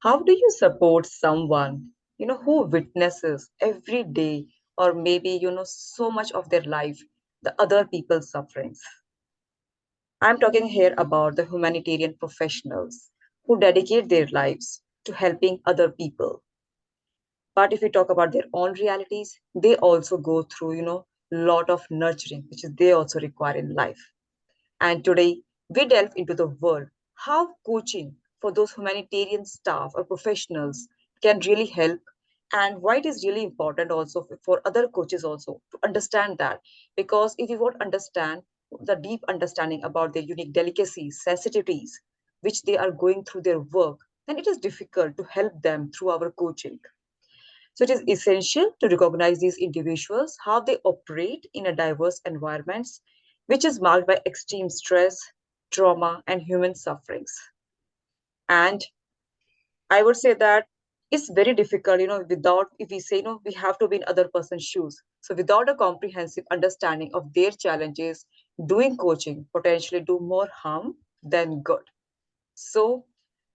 How do you support someone, who witnesses every day or maybe, so much of their life, the other people's sufferings? I'm talking here about the humanitarian professionals who dedicate their lives to helping other people. But if we talk about their own realities, they also go through, lot of nurturing, which is they also require in life. And today we delve into the world, how coaching for those humanitarian staff or professionals can really help, and why it is really important also for other coaches also to understand that. Because if you won't understand the deep understanding about their unique delicacies, sensitivities, which they are going through their work, then it is difficult to help them through our coaching. So it is essential to recognize these individuals, how they operate in a diverse environments, which is marked by extreme stress, trauma, and human sufferings. And I would say that it's very difficult, without, if we say, we have to be in other person's shoes. So without a comprehensive understanding of their challenges, doing coaching potentially do more harm than good. So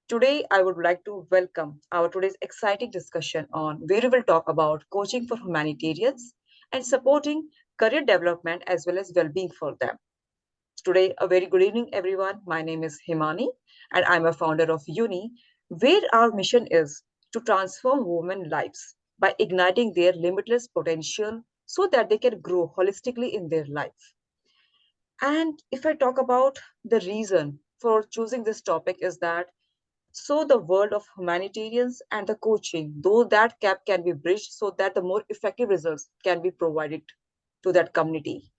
today, I would like to welcome our today's exciting discussion on where we will talk about coaching for humanitarians and supporting career development as well as well-being for them. Today, a very good evening, everyone. My name is Himani, and I'm a founder of Uni, where our mission is to transform women's lives by igniting their limitless potential so that they can grow holistically in their life. And if I talk about the reason for choosing this topic is that so the world of humanitarians and the coaching, though that gap can be bridged so that the more effective results can be provided to that community.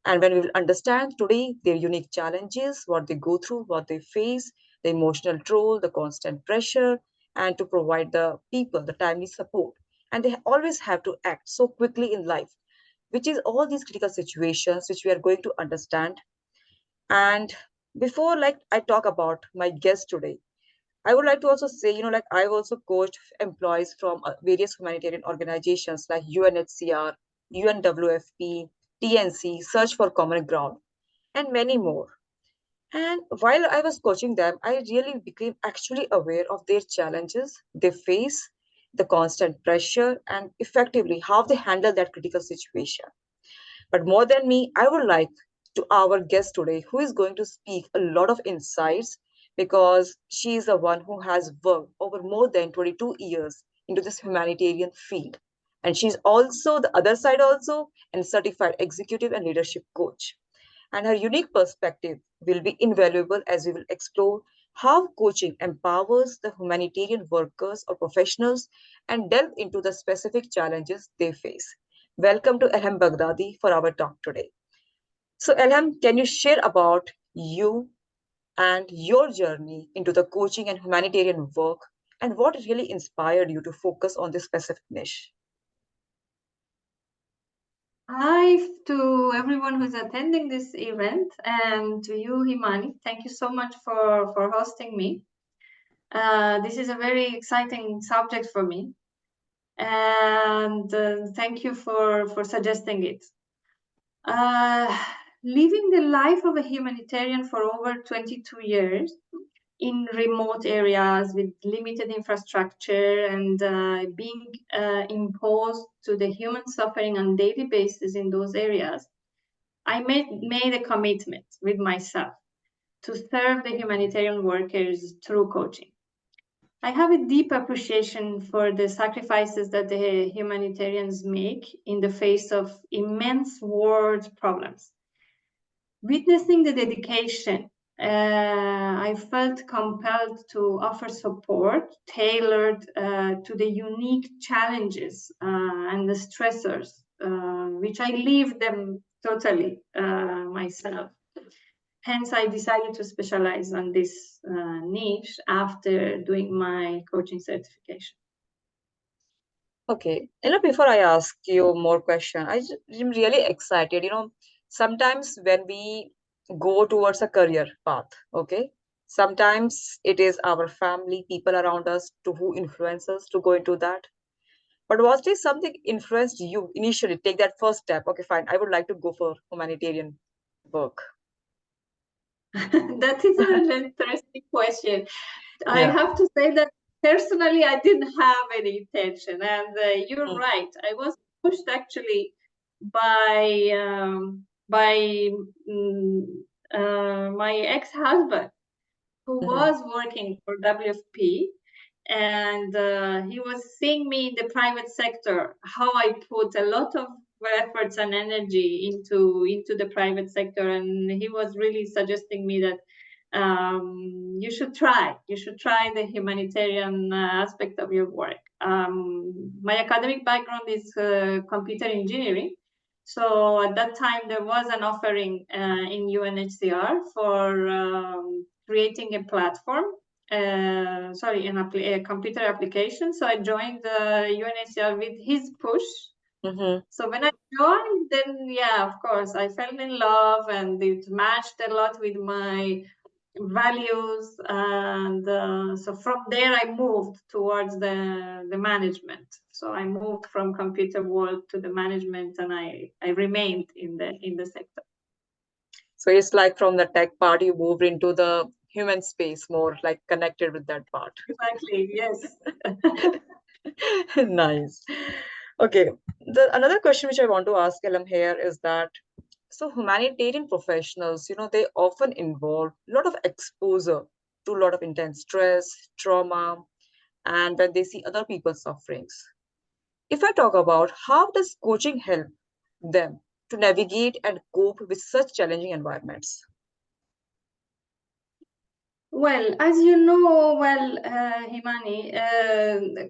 And when we will understand today their unique challenges, what they go through, what they face, the emotional toll, the constant pressure, and to provide the people the timely support. And they always have to act so quickly in life, which is all these critical situations which we are going to understand. And before I talk about my guest today, I would like to also say, I've also coached employees from various humanitarian organizations like UNHCR, UNWFP, TNC, Search for Common Ground, and many more. And while I was coaching them, I really became actually aware of their challenges they face, the constant pressure, and effectively how they handle that critical situation. But more than me, I would like to our guest today, who is going to speak a lot of insights because she is the one who has worked over more than 22 years into this humanitarian field. And she's also the other side also and certified executive and leadership coach. And her unique perspective will be invaluable as we will explore how coaching empowers the humanitarian workers or professionals and delve into the specific challenges they face. Welcome to Elham Baghdadi for our talk today. So, Elham, can you share about you and your journey into the coaching and humanitarian work and what really inspired you to focus on this specific niche? Hi to everyone who's attending this event and to you, Himani. Thank you so much for hosting me. This is a very exciting subject for me, and thank you for suggesting it. Uh, Living the life of a humanitarian for over 22 years in remote areas with limited infrastructure and being imposed to the human suffering on daily basis in those areas, I made a commitment with myself to serve the humanitarian workers through coaching. I have a deep appreciation for the sacrifices that the humanitarians make in the face of immense world problems. Witnessing the dedication, I felt compelled to offer support tailored to the unique challenges and the stressors, which I live them totally myself. Hence, I decided to specialize on this niche after doing my coaching certification. Okay, before I ask you more question, I'm really excited. Sometimes when we go towards a career path, okay, sometimes it is our family, people around us to who influence us to go into that. But was there something influenced you initially take that first step? Okay, fine, I would like to go for humanitarian work. That is an interesting question. I Yeah. have to say that personally, I didn't have any intention, and you're Mm, right. I was pushed actually by my ex-husband, who mhm, was working for WFP, and he was seeing me in the private sector, how I put a lot of efforts and energy into the private sector, and he was really suggesting me that you should try the humanitarian aspect of your work. My academic background is computer engineering, so at that time there was an offering in UNHCR for creating a platform, a computer application. So I joined the UNHCR with his push. mhm. So when I joined, then yeah, of course, I fell in love, and it matched a lot with my values. And so from there, I moved towards the management. So I moved from computer world to the management, and I remained in the sector. So it's like from the tech part, you moved into the human space, more like connected with that part. Exactly. Yes. Nice. Okay. Another question which I want to ask Elam here is that so humanitarian professionals, they often involve a lot of exposure to a lot of intense stress, trauma, and when they see other people's sufferings. If I talk about how does coaching help them to navigate and cope with such challenging environments? Well, as you know, Himani,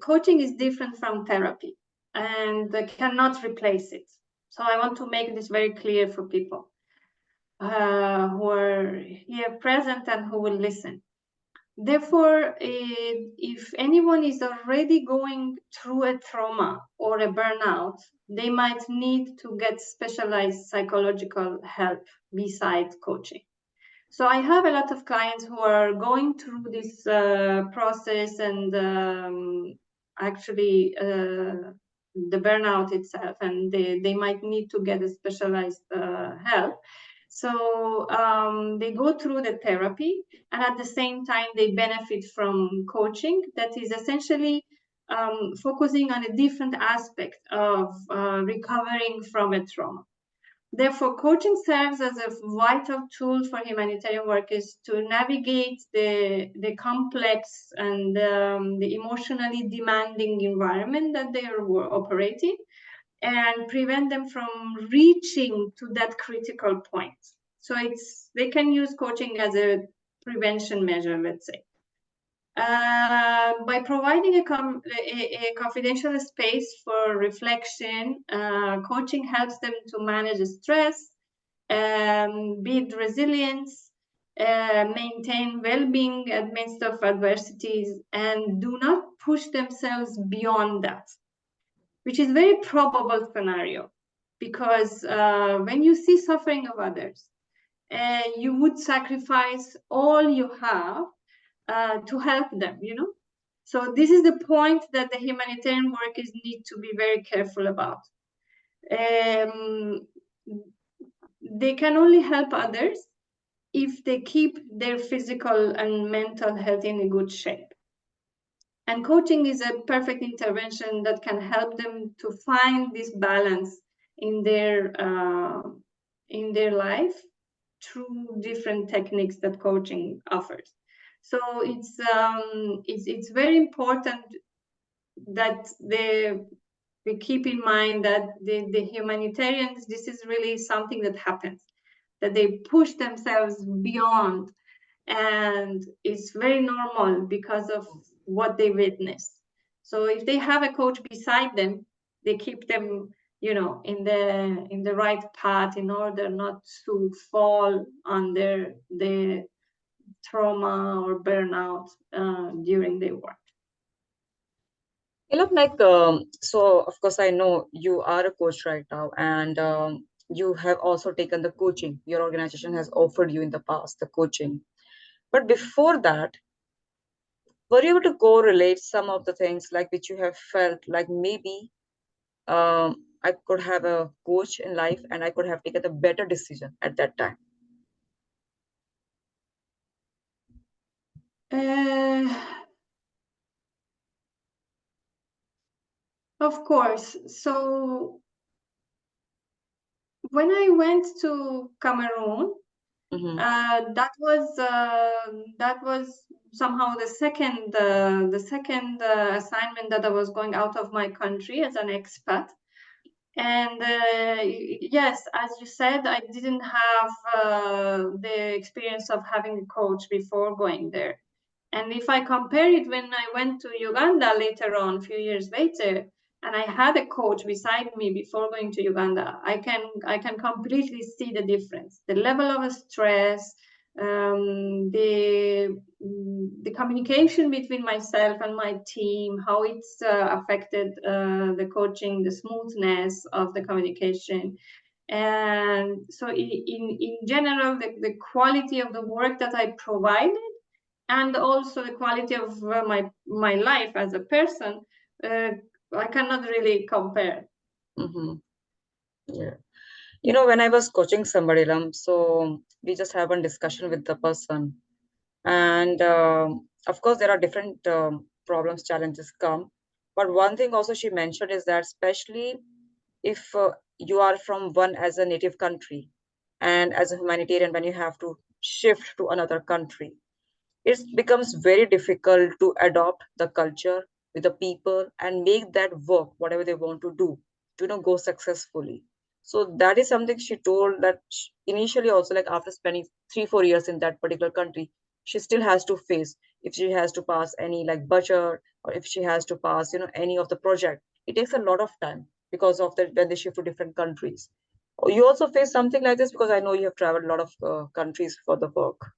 coaching is different from therapy and cannot replace it. So I want to make this very clear for people who are here present and who will listen. Therefore, if anyone is already going through a trauma or a burnout, they might need to get specialized psychological help beside coaching. So I have a lot of clients who are going through this process, and actually the burnout itself, and they might need to get a specialized help. So they go through the therapy, and at the same time they benefit from coaching that is essentially focusing on a different aspect of recovering from a trauma. Therefore, coaching serves as a vital tool for humanitarian workers to navigate the complex and the emotionally demanding environment that they are operating, and prevent them from reaching to that critical point. So they can use coaching as a prevention measure, let's say. By providing a confidential space for reflection, coaching helps them to manage stress, build resilience, maintain well-being amidst of adversities, and do not push themselves beyond that, which is very probable scenario, because when you see suffering of others, you would sacrifice all you have to help them, So this is the point that the humanitarian workers need to be very careful about. They can only help others if they keep their physical and mental health in a good shape. And coaching is a perfect intervention that can help them to find this balance in their life through different techniques that coaching offers. So it's very important that we keep in mind that the humanitarians, this is really something that happens, that they push themselves beyond, and it's very normal because of what they witness. So if they have a coach beside them, they keep them, in the right path in order not to fall under the trauma or burnout during their work. Elam, so of course I know you are a coach right now, and you have also taken the coaching. Your organization has offered you in the past the coaching. But before that, were you able to correlate some of the things like which you have felt like maybe I could have a coach in life and I could have taken a better decision at that time? Uh, Of course. So when I went to Cameroon, Mm-hmm. that was somehow the second assignment that I was going out of my country as an expat. And yes, as you said, I didn't have the experience of having a coach before going there. And if I compare it when I went to Uganda later on, a few years later, and I had a coach beside me before going to Uganda, I can completely see the difference. The level of stress, the communication between myself and my team, how it's affected the coaching, the smoothness of the communication. And so in general, the quality of the work that I provide and also the quality of my life as a person, uh, I cannot really compare. Mm-hmm. Yeah. When I was coaching somebody, so we just have one discussion with the person. And of course, there are different problems, challenges come. But one thing also she mentioned is that, especially if you are from one as a native country and as a humanitarian, when you have to shift to another country, it becomes very difficult to adopt the culture with the people and make that work whatever they want to do to go successfully. So that is something she told, that initially also, like after spending 3-4 years in that particular country, she still has to face, if she has to pass any like budget, or if she has to pass any of the project, it takes a lot of time because of that when they shift to different countries. You also face something like this, because I know you have traveled a lot of countries for the work.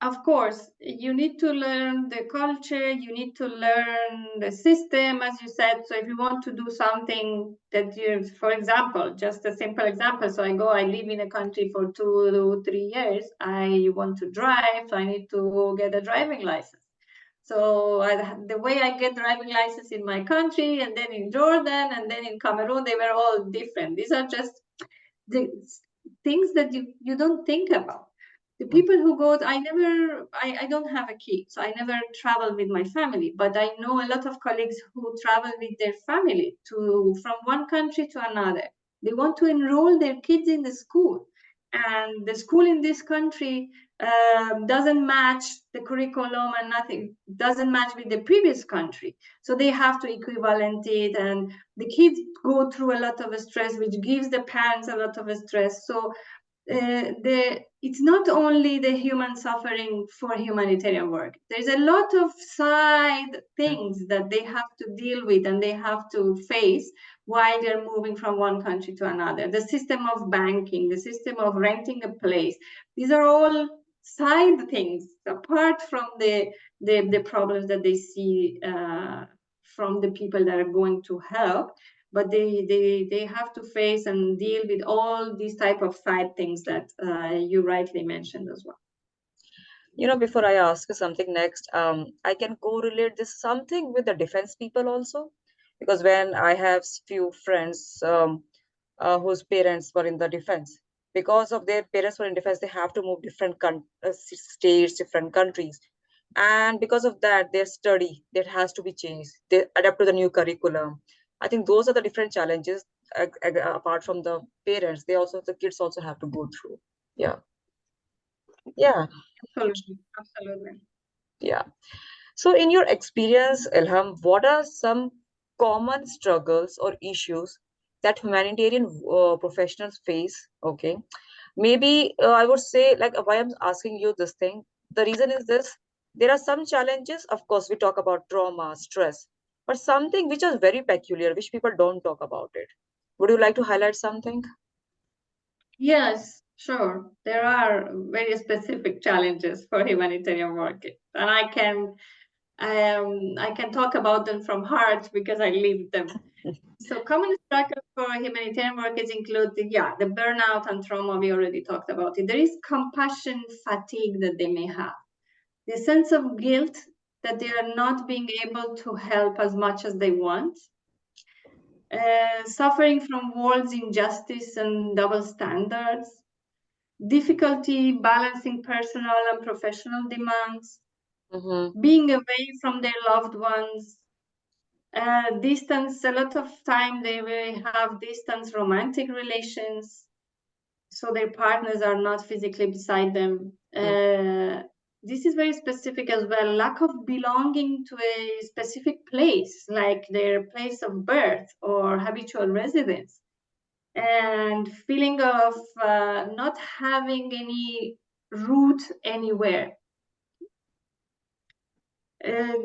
Of course, you need to learn the culture, you need to learn the system, as you said. So if you want to do something that you, for example, just a simple example. So I live in a country for 2 to 3 years. I want to drive, so I need to get a driving license. So the way I get driving license in my country, and then in Jordan, and then in Cameroon, they were all different. These are just the things that you don't think about. The people who go, I don't have a kid, so I never travel with my family, but I know a lot of colleagues who travel with their family to from one country to another. They want to enroll their kids in the school, and the school in this country doesn't match the curriculum, and nothing doesn't match with the previous country, so they have to equivalent it, and the kids go through a lot of stress, which gives the parents a lot of stress. So it's not only the human suffering for humanitarian work. There's a lot of side things that they have to deal with and they have to face while they're moving from one country to another. The system of banking, the system of renting a place, these are all side things apart from the problems that they see from the people that are going to help, but they have to face and deal with all these type of side things that you rightly mentioned as well. Before I ask you something next, I can correlate this something with the defense people also, because when I have few friends whose parents were in the defense, because of their parents were in defense, they have to move different states, different countries, and because of that, their study that has to be changed. They adapt to the new curriculum. I think those are the different challenges. Apart from the parents, the kids also have to go through. Yeah, yeah, Absolutely, absolutely. yeah. So, in your experience, Ilham, what are some common struggles or issues that humanitarian professionals face? Okay, maybe I would say, like, why I'm asking you this thing. The reason is this: there are some challenges. Of course, we talk about trauma, stress, but something which is very peculiar, which people don't talk about it. Would you like to highlight something? Yes, sure. There are very specific challenges for humanitarian work, and I can talk about them from heart because I lived them. So common struggles for humanitarian workers include the burnout and trauma. We already talked about it. There is compassion fatigue that they may have, the sense of guilt that they are not being able to help as much as they want, suffering from world's injustice and double standards, difficulty balancing personal and professional demands, Mm-hmm. being away from their loved ones, Distance, a lot of time they will have distance romantic relations, so their partners are not physically beside them. This is very specific as well. Lack of belonging to a specific place, like their place of birth or habitual residence, and feeling of not having any root anywhere.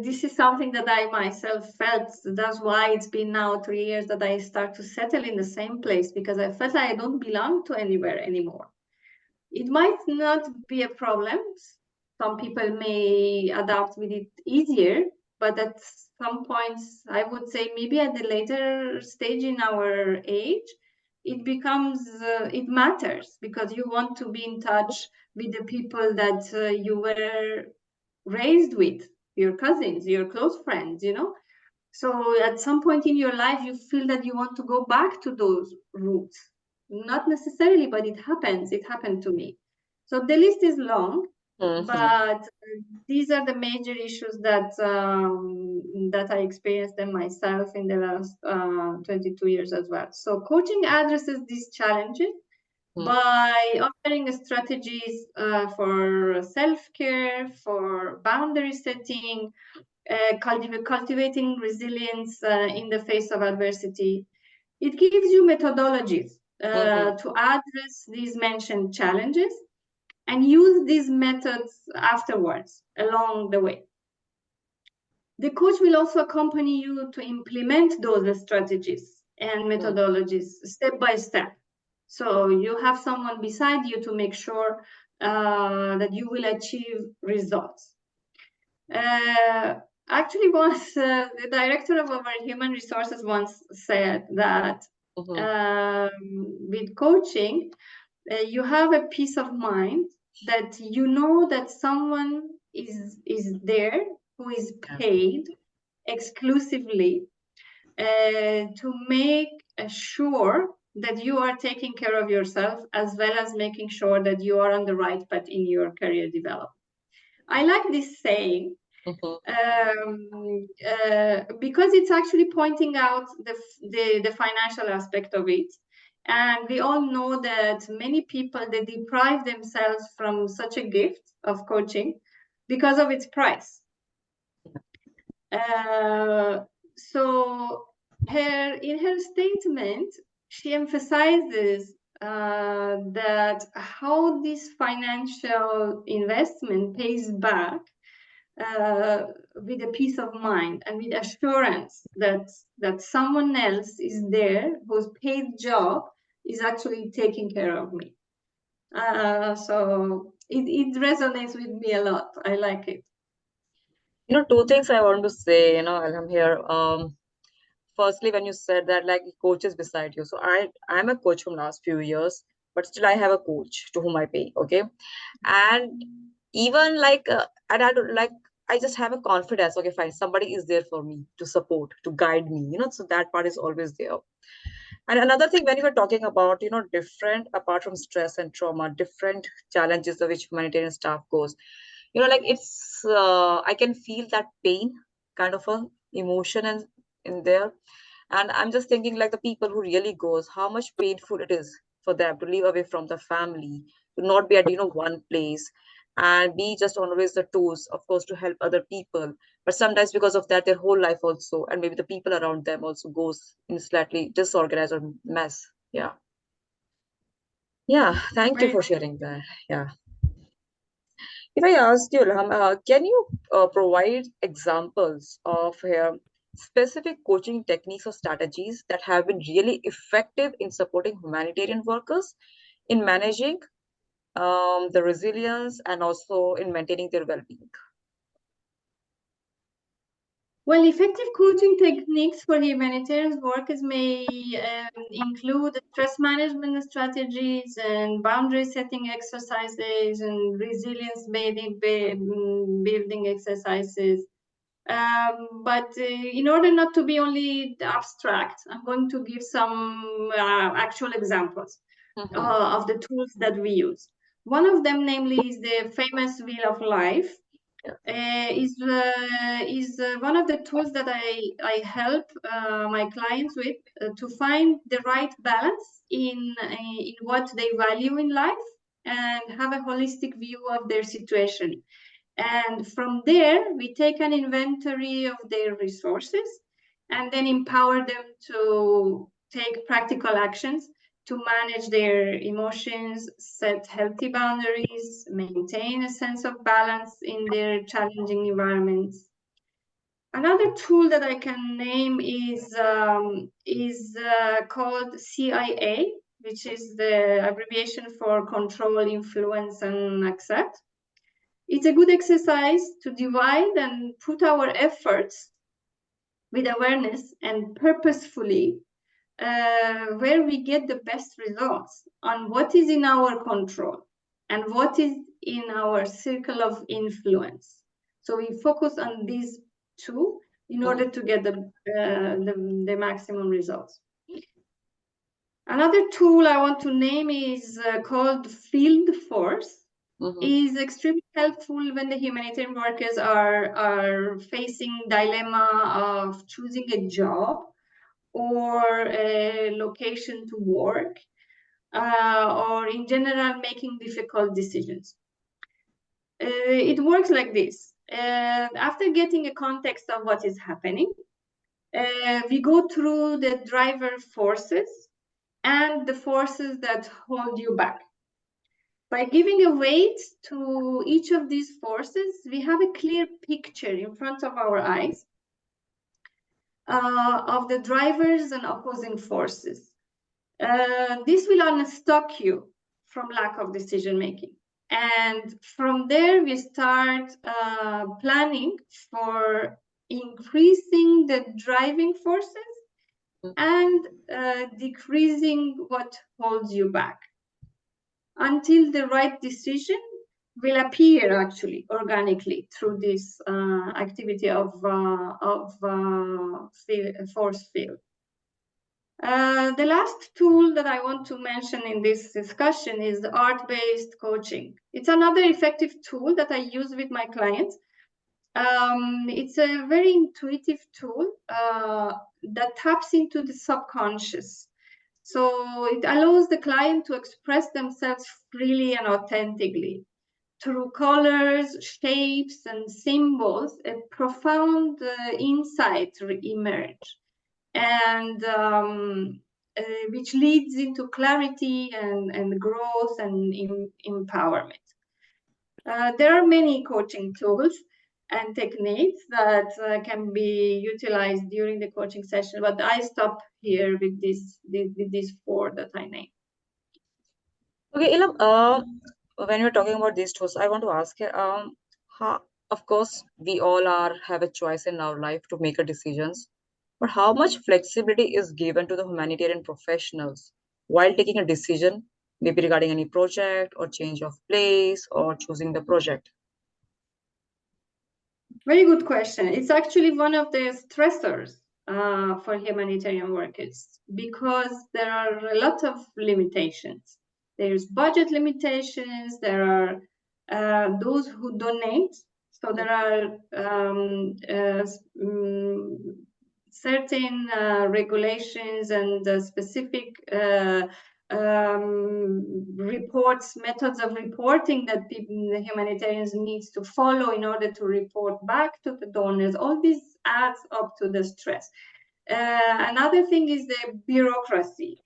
This is something that I myself felt. That's why it's been now 3 years that I start to settle in the same place, because I felt like I don't belong to anywhere anymore. It might not be a problem. Some people may adapt with it easier, but at some points, I would say maybe at the later stage in our age, it becomes, it matters, because you want to be in touch with the people that you were raised with, your cousins, your close friends, you know. So at some point in your life, you feel that you want to go back to those roots. Not necessarily, but it happens. It happened to me. So the list is long, but these are the major issues that I experienced them myself in the last 22 years as well. So coaching addresses these challenges by offering strategies for self-care, for boundary setting, cultivating resilience in the face of adversity. It gives you methodologies to address these mentioned challenges and use these methods afterwards along the way. The coach will also accompany you to implement those strategies and methodologies step by step. So you have someone beside you to make sure that you will achieve results. Actually, once the director of our human resources once said that with coaching, you have a peace of mind that you know that someone is there who is paid exclusively to make sure that you are taking care of yourself, as well as making sure that you are on the right path in your career development. I like this saying because it's actually pointing out the financial aspect of it. And we all know that many people, they deprive themselves from such a gift of coaching because of its price. So in her statement, she emphasizes that how this financial investment pays back with a peace of mind and with assurance that someone else is there whose paid job is actually taking care of me. So it resonates with me a lot. I like it. Two things I want to say, Elham here. Firstly, when you said that like coach is beside you, so I'm a coach from last few years, but still I have a coach to whom I pay. Okay, and even like and I don't like I just have a confidence. Okay, fine, somebody is there for me to support, to guide me. So that part is always there. And another thing, when you were talking about, different apart from stress and trauma, different challenges of which humanitarian staff goes, like it's I can feel that pain kind of a emotion and in there. And I'm just thinking like the people who really goes, how much painful it is for them to live away from the family, to not be at one place, and be just always the tools, of course, to help other people. But sometimes because of that, their whole life also, and maybe the people around them also goes in slightly disorganized or mess. Yeah. Yeah. Thank you Very for sharing that. Yeah. If I ask you, Ilham, can you provide examples of specific coaching techniques or strategies that have been really effective in supporting humanitarian workers in managing the resilience and also in maintaining their well-being? Well, effective coaching techniques for humanitarian workers may include stress management strategies and boundary setting exercises and resilience building exercises. But in order not to be only abstract, I'm going to give some actual examples of the tools that we use. One of them, namely, is the famous Wheel of Life. is one of the tools that I help my clients with to find the right balance in what they value in life and have a holistic view of their situation. And from there, we take an inventory of their resources and then empower them to take practical actions to manage their emotions, set healthy boundaries, maintain a sense of balance in their challenging environments. Another tool that I can name is called CIA, which is the abbreviation for Control, Influence, and Accept. It's a good exercise to divide and put our efforts with awareness and purposefully where we get the best results on what is in our control and what is in our circle of influence. So we focus on these two in order to get the maximum results. Another tool I want to name is called Field Force. Is extremely helpful when the humanitarian workers are facing dilemma of choosing a job or a location to work, or in general making difficult decisions. It works like this. After getting a context of what is happening, we go through the driver forces and the forces that hold you back. By giving a weight to each of these forces, we have a clear picture in front of our eyes of the drivers and opposing forces. This will unstuck you from lack of decision making. And from there, we start planning for increasing the driving forces and decreasing what holds you back, until the right decision will appear actually organically through this activity of force field. The last tool that I want to mention in this discussion is the art-based coaching. It's another effective tool that I use with my clients. It's a very intuitive tool that taps into the subconscious. So it allows the client to express themselves freely and authentically. Through colors, shapes, and symbols, a profound insight emerge, and which leads into clarity and growth and empowerment. There are many coaching tools and techniques that can be utilized during the coaching session, but I stop here with these four that I named. Okay, Ilham, when you're talking about these tools, I want to ask you, of course, we all are have a choice in our life to make a decisions, but how much flexibility is given to the humanitarian professionals while taking a decision, maybe regarding any project or change of place or choosing the project? Very good question. It's actually one of the stressors for humanitarian workers, because there are a lot of limitations. There's budget limitations, there are those who donate. So there are certain regulations and specific reports, methods of reporting that people, the humanitarians needs to follow in order to report back to the donors. All this adds up to the stress. Another thing is the bureaucracy.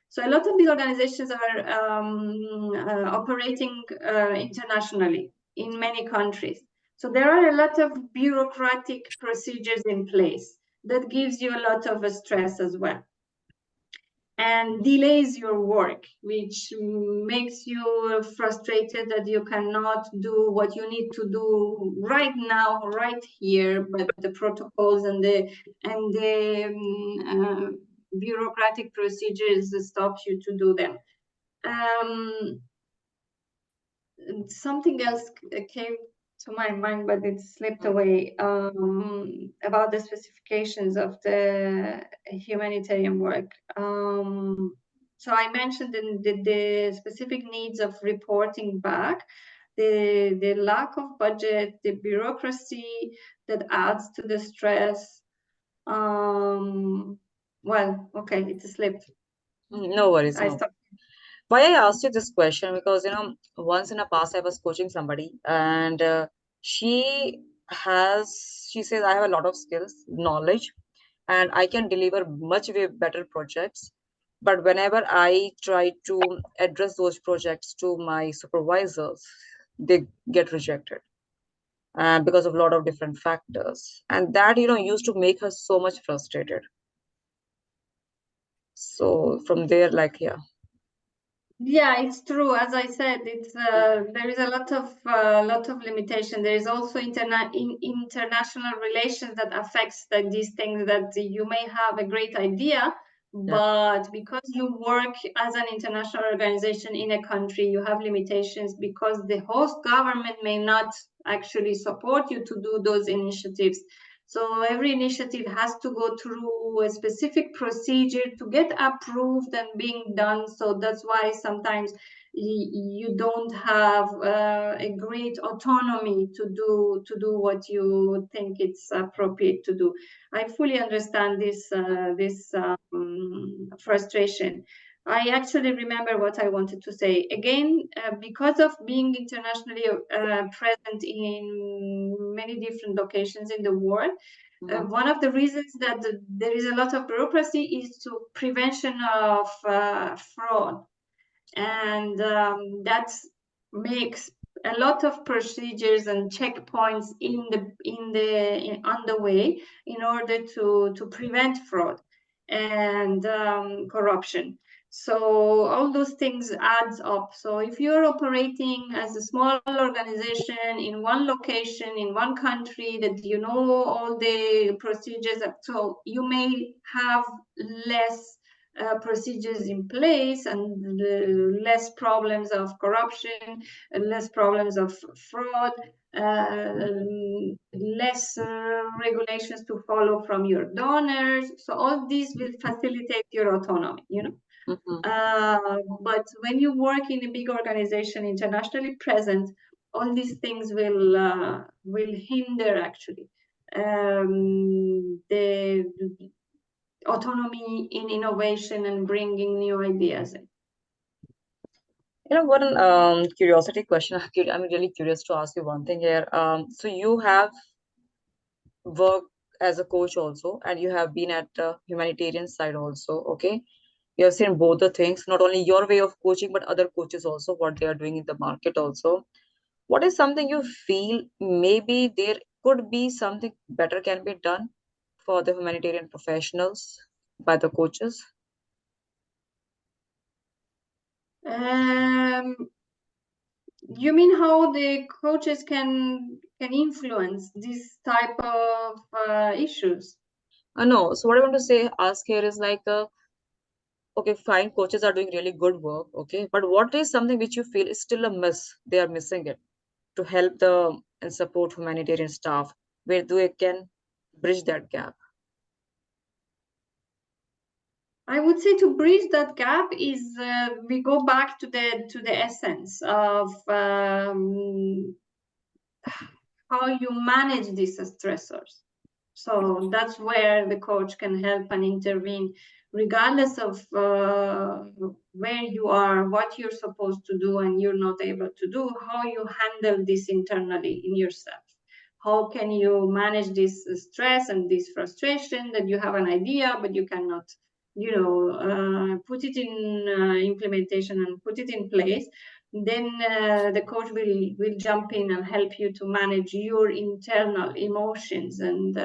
So a lot of these organizations are operating internationally in many countries. So there are a lot of bureaucratic procedures in place that gives you a lot of stress as well, and delays your work, which makes you frustrated that you cannot do what you need to do right now, right here, but the protocols and the bureaucratic procedures stop you to do them. Something else came to my mind, but it slipped away, about the specifications of the humanitarian work. So I mentioned the specific needs of reporting back. the lack of budget, the bureaucracy that adds to the stress. Well, okay, it slipped. No worries, I no. stopped. Why I asked you this question because once in a past I was coaching somebody, and she says I have a lot of skills, knowledge, and I can deliver much way better projects. But whenever I try to address those projects to my supervisors, they get rejected, because of a lot of different factors, and that used to make her so much frustrated. So from there, like, yeah. Yeah, it's true. As I said, it's there is a lot of limitation. There is also international relations that affects these things that you may have a great idea, Yeah. but because you work as an international organization in a country, you have limitations because the host government may not actually support you to do those initiatives. So every initiative has to go through a specific procedure to get approved and being done. So that's why sometimes you don't have a great autonomy to do what you think it's appropriate to do. I fully understand this frustration. I actually remember what I wanted to say. Again, because of being internationally present in many different locations in the world, Mhm. one of the reasons that there is a lot of bureaucracy is to prevention of fraud, and that makes a lot of procedures and checkpoints on the way in order to prevent fraud and corruption. So all those things adds up. So if you're operating as a small organization in one location in one country, that you know all the procedures, so you may have less procedures in place and less problems of corruption, less problems of fraud, less regulations to follow from your donors. So all these will facilitate your autonomy, you know. Mhm. But when you work in a big organization, internationally present, all these things will hinder actually the autonomy in innovation and bringing new ideas in. One curiosity question. I'm really curious to ask you one thing here. So you have worked as a coach also, and you have been at the humanitarian side also. Okay, you have seen both the things, not only your way of coaching, but other coaches also, what they are doing in the market also. What is something you feel maybe there could be something better can be done for the humanitarian professionals by the coaches? Um, you mean how the coaches can influence this type of issues? No. So what I want to say, ask here is like, okay, fine, coaches are doing really good work, okay, but what is something which you feel is still a miss? They are missing it to help the and support humanitarian staff, where they can bridge that gap. I would say to bridge that gap is we go back to the essence of how you manage these stressors. So that's where the coach can help and intervene, regardless of where you are, what you're supposed to do and you're not able to do, how you handle this internally in yourself. How can you manage this stress and this frustration that you have an idea, but you cannot, put it in implementation and put it in place. Then the coach will jump in and help you to manage your internal emotions and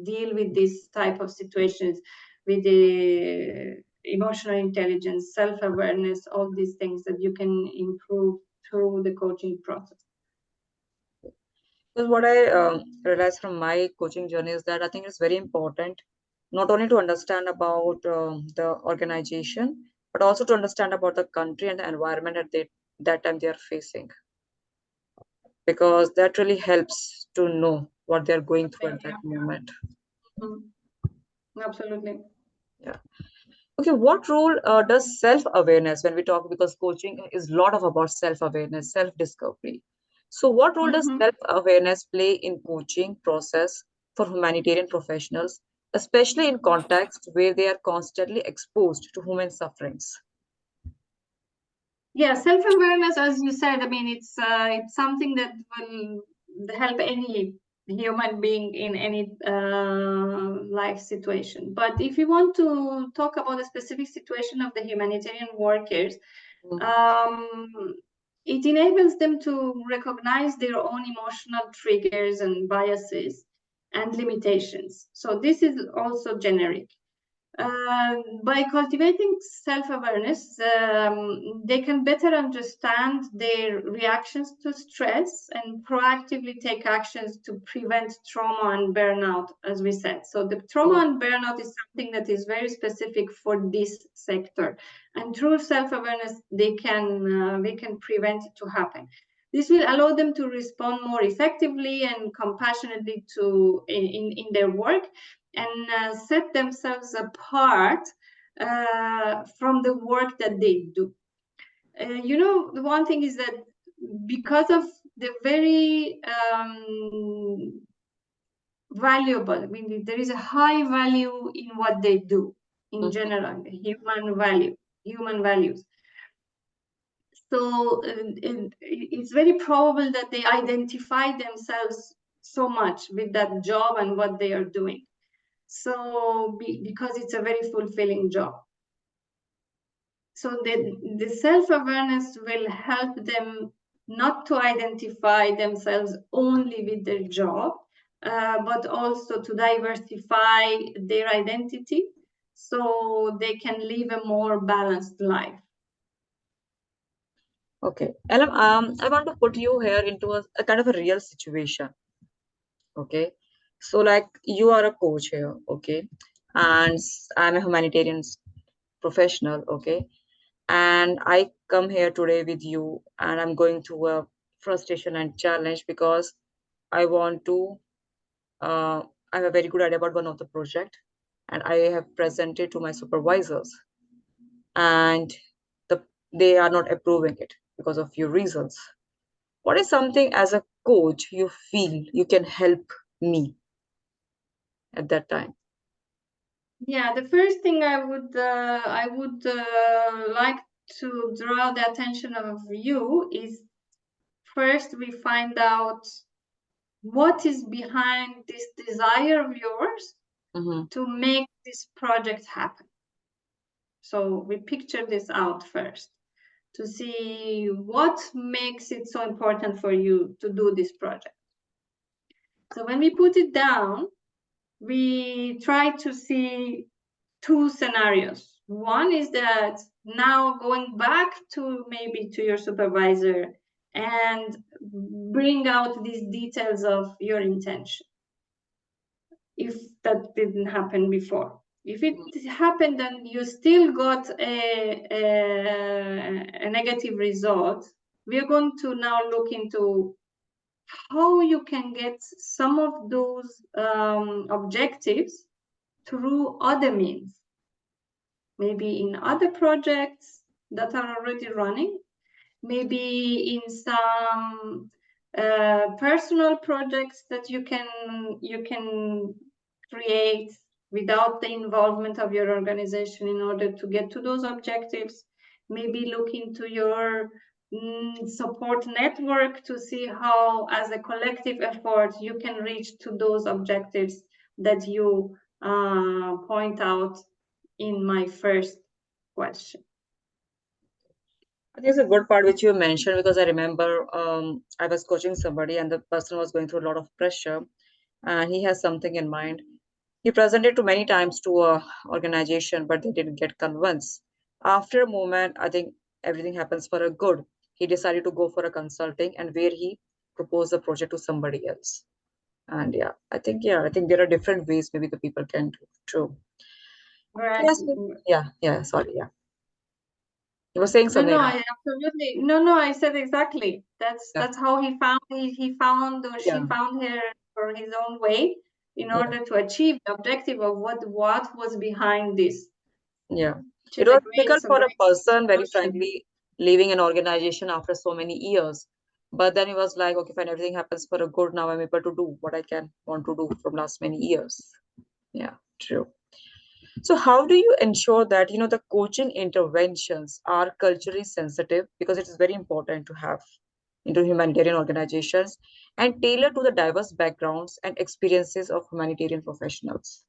deal with this type of situations with the emotional intelligence, self-awareness, all these things that you can improve through the coaching process. Because what I realized from my coaching journey is that I think it's very important not only to understand about the organization, but also to understand about the country and the environment that time they are facing, because that really helps to know what they're going through at that Yeah. moment. Mhm. Absolutely. Yeah. Okay, what role does self-awareness when we talk, because coaching is a lot of about self-awareness, self-discovery. So what role does Mm-hmm. self-awareness play in coaching process for humanitarian professionals, especially in contexts where they are constantly exposed to human sufferings? Yeah, self-awareness, as you said, I mean, it's something that will help any human being in any life situation. But if you want to talk about a specific situation of the humanitarian workers, Mm. um, it enables them to recognize their own emotional triggers and biases and limitations. So this is also generic. By cultivating self-awareness, they can better understand their reactions to stress and proactively take actions to prevent trauma and burnout, as we said. So the trauma and burnout is something that is very specific for this sector, and through self-awareness, they can prevent it to happen. This will allow them to respond more effectively and compassionately in their work, and set themselves apart from the work that they do. The one thing is that because of the very valuable, I mean, there is a high value in what they do in Mhm. general, human values. So it's very probable that they identify themselves so much with that job and what they are doing. So because it's a very fulfilling job. So the self-awareness will help them not to identify themselves only with their job, but also to diversify their identity so they can live a more balanced life. Okay, Elam, I want to put you here into a kind of a real situation. Okay, so like you are a coach here, okay, and I'm a humanitarian professional, okay, and I come here today with you, and I'm going through a frustration and challenge because I want to. Uh, I have a very good idea about one of the project, and I have presented to my supervisors, and the they are not approving it because of few reasons. What is something as a coach you feel you can help me at that time? Yeah, the first thing I would like to draw the attention of you is, first we find out what is behind this desire of yours Mm-hmm. to make this project happen. So we picture this out first to see what makes it so important for you to do this project. So when we put it down, we try to see two scenarios. One is that now going back to maybe to your supervisor and bring out these details of your intention, if that didn't happen before. If it happened and you still got a negative result, we're going to now look into how you can get some of those objectives through other means, maybe in other projects that are already running, maybe in some personal projects that you can create without the involvement of your organization in order to get to those objectives. Maybe look into your support network to see how, as a collective effort, you can reach to those objectives that you point out in my first question. I think it's a good part which you mentioned because I remember I was coaching somebody and the person was going through a lot of pressure and he has something in mind. He presented to many times to a organization, but they didn't get convinced. After a moment, I think everything happens for a good. He decided to go for a consulting and where he proposed the project to somebody else. And yeah, I think there are different ways maybe the people can do. True. Right. Yes. Yeah. Sorry. Yeah. You were saying No, something. no, I absolutely no, I said exactly. That's Yeah. that's how he found, or she Yeah. found her for his own way in Yeah. order to achieve the objective of what was behind this. Yeah. It I was agree. difficult It's a for a great person, very solution. frankly, leaving an organization after so many years. But then he was like, okay, fine, everything happens for a good. Now I'm able to do what I can want to do from last many years. Yeah, true. So how do you ensure that, the coaching interventions are culturally sensitive? Because it is very important to have into humanitarian organizations and tailor to the diverse backgrounds and experiences of humanitarian professionals.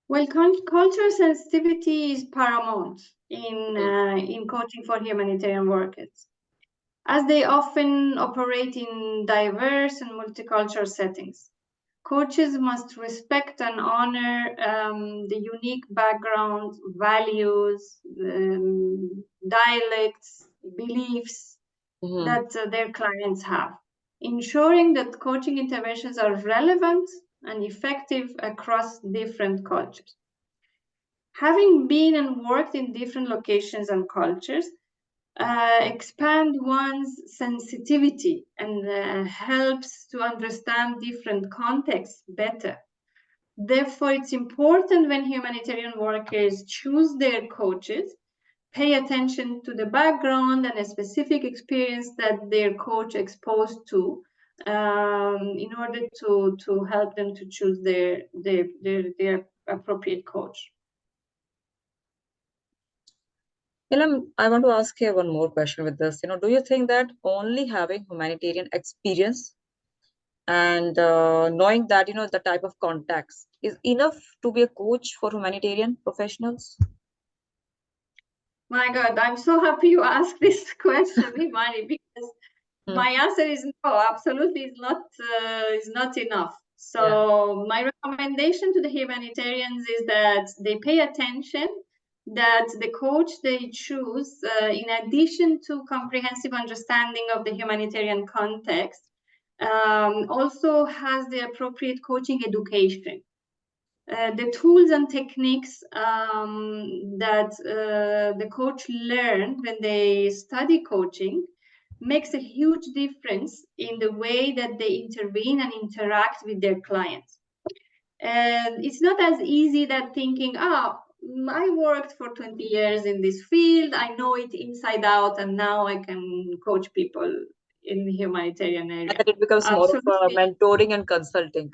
Well, cultural sensitivity is paramount Mm. in coaching for humanitarian workers, as they often operate in diverse and multicultural settings. Coaches must respect and honor the unique backgrounds, values, dialects, beliefs Mhm. that their clients have, ensuring that coaching interventions are relevant and effective across different cultures. Having been and worked in different locations and cultures, expand one's sensitivity and helps to understand different contexts better. Therefore, it's important when humanitarian workers choose their coaches, pay attention to the background and a specific experience that their coach exposed to, in order to help them to choose their appropriate coach. I want to ask you one more question with this. Do you think that only having humanitarian experience and knowing that, the type of contacts is enough to be a coach for humanitarian professionals? My God, I'm so happy you asked this question, Imani, because Hmm. my answer is no, absolutely is not enough. Yeah. So my recommendation to the humanitarians is that they pay attention, that the coach they choose, in addition to comprehensive understanding of the humanitarian context, also has the appropriate coaching education. The tools and techniques that the coach learned when they study coaching makes a huge difference in the way that they intervene and interact with their clients. And it's not as easy that thinking, I worked for 20 years in this field, I know it inside out, and now I can coach people in the humanitarian And area. then it becomes more of a Absolutely. mentoring and consulting.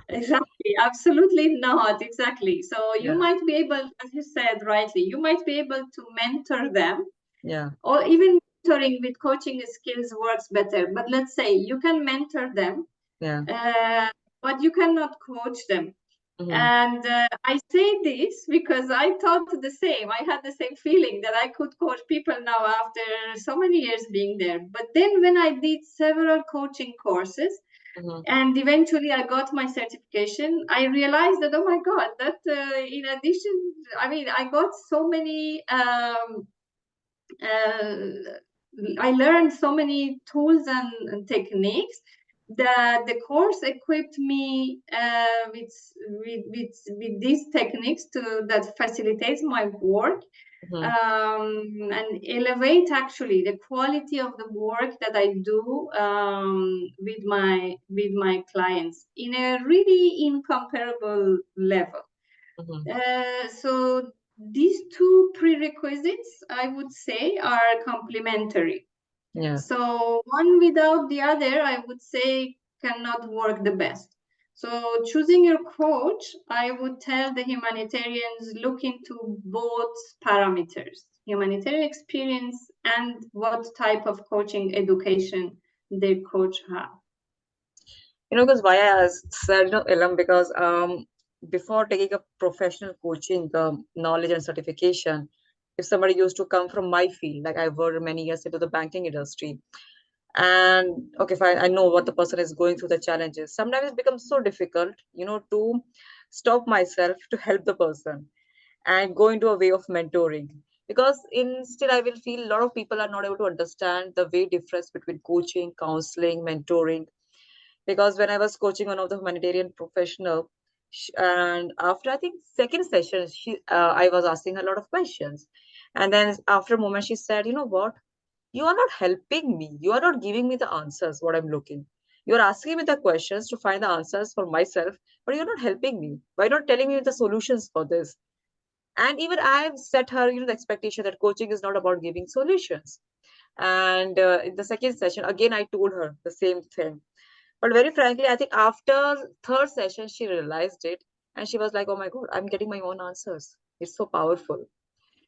Exactly, absolutely not. Exactly. So you Yeah. might be able, as you said rightly, you might be able to mentor them, Yeah. or even mentoring with coaching skills works better. But let's say you can mentor them, Yeah. uh, but you cannot coach them. Hmm. And I say this because I thought the same. I had the same feeling that I could coach people now after so many years being there. But then when I did several coaching courses, Hmm. and eventually I got my certification, I realized that, oh my God, that in addition, I mean, I got so many, uh, I learned so many tools and techniques that the course equipped me with these techniques that facilitates my work, Hmm. and elevate actually the quality of the work that I do, with my clients in a really incomparable level. Hmm. So these two prerequisites, I would say, are complementary. Yeah. So one without the other, I would say, cannot work the best. So choosing your coach, I would tell the humanitarians look into both parameters, humanitarian experience and what type of coaching education their coach have. Because why said, Elam, because before taking a professional coaching, knowledge and certification, if somebody used to come from my field, like I worked many years into the banking industry, and okay, fine, I know what the person is going through, the challenges. Sometimes it becomes so difficult, to stop myself to help the person and go into a way of mentoring. Because instead, I will feel a lot of people are not able to understand the way difference between coaching, counseling, mentoring, because when I was coaching one of the humanitarian professional, and after I think second session, I was asking her a lot of questions, and then after a moment she said, "You know what? You are not helping me. You are not giving me the answers what I'm looking. You are asking me the questions to find the answers for myself, but you're not helping me. Why not telling me the solutions for this?" And even I have set her, the expectation that coaching is not about giving solutions. And in the second session, again, I told her the same thing. But very frankly, I think after third session, she realized it, and she was like, "Oh my God, I'm getting my own answers. It's so powerful."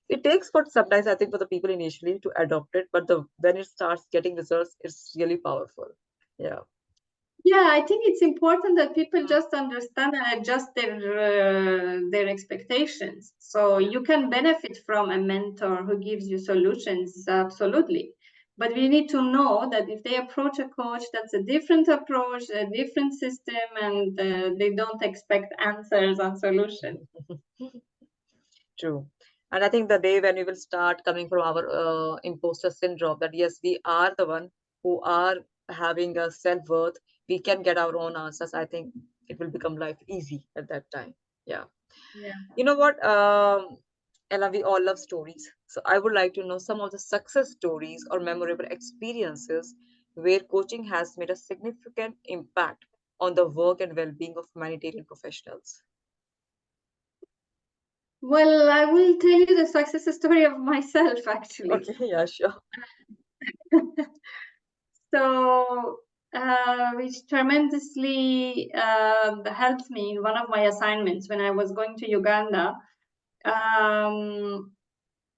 It takes for sometimes I think for the people initially to adopt it, but the when it starts getting results, it's really powerful. Yeah. Yeah, I think it's important that people just understand and adjust their expectations. So you can benefit from a mentor who gives you solutions, absolutely. But we need to know that if they approach a coach, that's a different approach, a different system, and they don't expect answers and solutions. True. And I think the day when we will start coming from our imposter syndrome, that yes, we are the one who are having a self-worth, we can get our own answers. I think it will become life easy at that time. Yeah. Yeah. You know what, Ella, we all love stories. So I would like to know some of the success stories or memorable experiences where coaching has made a significant impact on the work and well-being of humanitarian professionals. Well, I will tell you the success story of myself, actually. Okay, yeah, sure. So, which tremendously helped me in one of my assignments when I was going to Uganda. Um,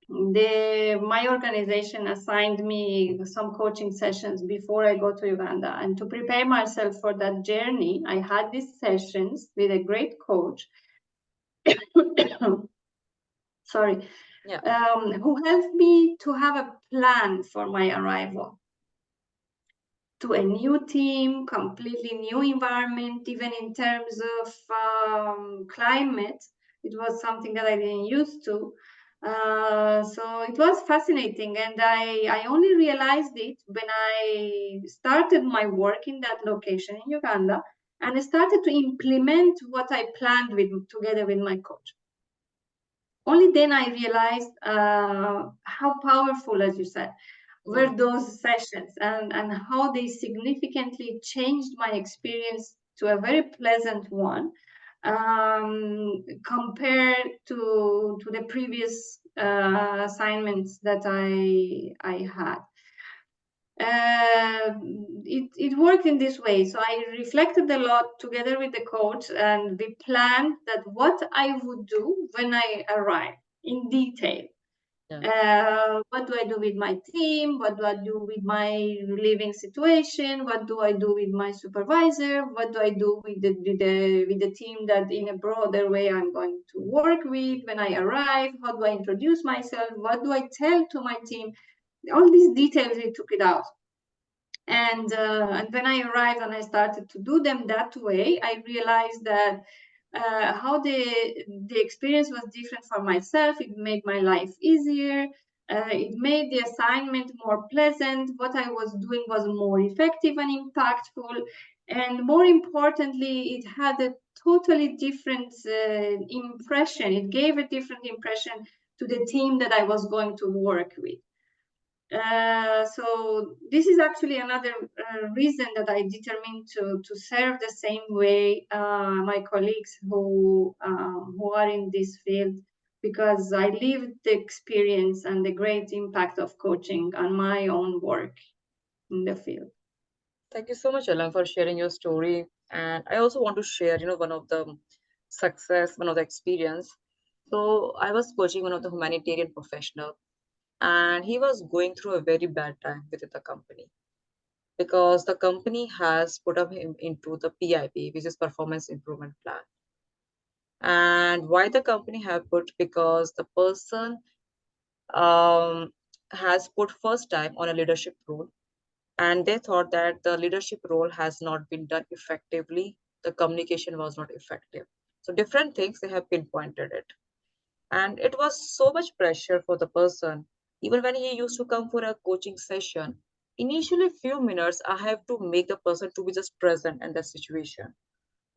my organization assigned me some coaching sessions before I go to Uganda, and to prepare myself for that journey, I had these sessions with a great coach. Sorry, Yeah. who helped me to have a plan for my arrival to a new team, completely new environment, even in terms of climate. It was something that I didn't used to. So it was fascinating, and I only realized it when I started my work in that location in Uganda, and I started to implement what I planned with together with my coach. Only then I realized how powerful, as you said, Yeah. were those sessions, and how they significantly changed my experience to a very pleasant one, compared to the previous assignments that I had. It worked in this way. So I reflected a lot together with the coach, and we planned that what I would do when I arrive in detail. Yeah. What do I do with my team? What do I do with my living situation? What do I do with my supervisor? What do I do with the team that in a broader way I'm going to work with when I arrive? How do I introduce myself? What do I tell to my team? All these details, we took it out. And when I arrived and I started to do them that way, I realized that how the experience was different for myself. It made my life easier. It made the assignment more pleasant. What I was doing was more effective and impactful. And more importantly, it had a totally different impression. It gave a different impression to the team that I was going to work with. So this is actually another reason that I determined to serve the same way my colleagues who are in this field, because I lived the experience and the great impact of coaching on my own work in the field. Thank you so much, Alan, for sharing your story. And I also want to share, one of the success, one of the experience. So I was coaching one of the humanitarian professional, and he was going through a very bad time within the company because the company has put up him into the PIP, which is Performance Improvement Plan. And why the company have put, because the person um, has put first time on a leadership role, and they thought that the leadership role has not been done effectively, the communication was not effective, so different things they have pinpointed it. And it was so much pressure for the person. Even when he used to come for a coaching session, initially few minutes I have to make the person to be just present in the situation,